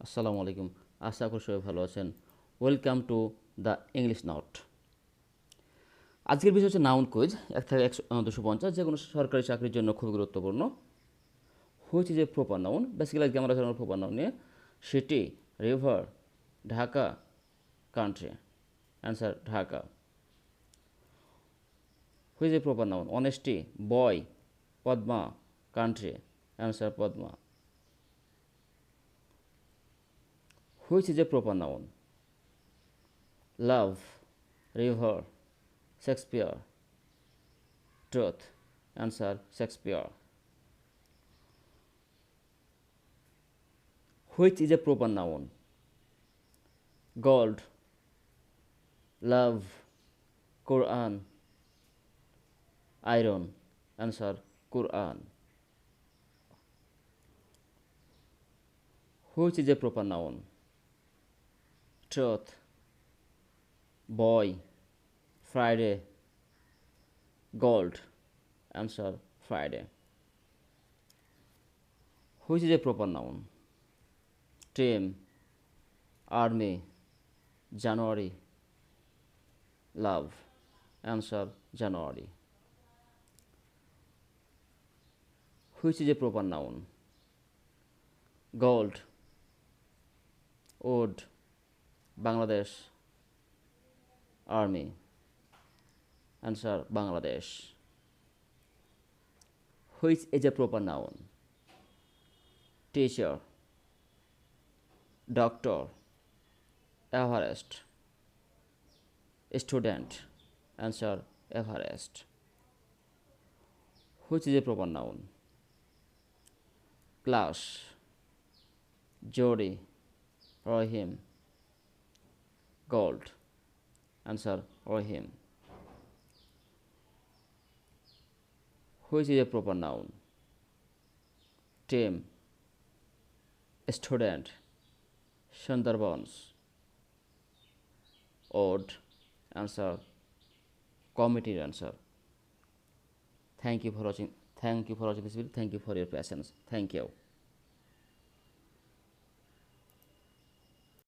আসসালামু আলাইকুম। আশা করি সবাই ভালো আছেন। Welcome to the English note. আজকের বিষয় হচ্ছে নাউন কুইজ 1 থেকে 250, যে কোনো সরকারি চাকরির জন্য খুবই গুরুত্বপূর্ণ। Which is a proper noun, basically আজকে আমরা জানাবো প্রপার নাউন নিয়ে। City, river, Dhaka, country. Answer Dhaka. Which is a proper noun, honesty, boy, Padma, country. Answer Padma. Which is a proper noun, love, river, Shakespeare, truth. Answer Shakespeare. Which is a proper noun? Gold, love, Quran, iron. Answer Quran. Which is a proper noun? Truth, boy, Friday, gold. Answer Friday. Which is a proper noun? Team, army, January, love. Answer January. Which is a proper noun? Gold, wood, Bangladesh, army. Answer Bangladesh. Which is a proper noun? Teacher, doctor, Everest, student. Answer Everest. Which is a proper noun? Class, Jody, Rahim, gold. Answer Rahim. Which is a proper noun? Team, student, Sundarbans, odd. Answer committee. Answer. Thank you for watching. Thank you for watching this video. Thank you for your patience. Thank you.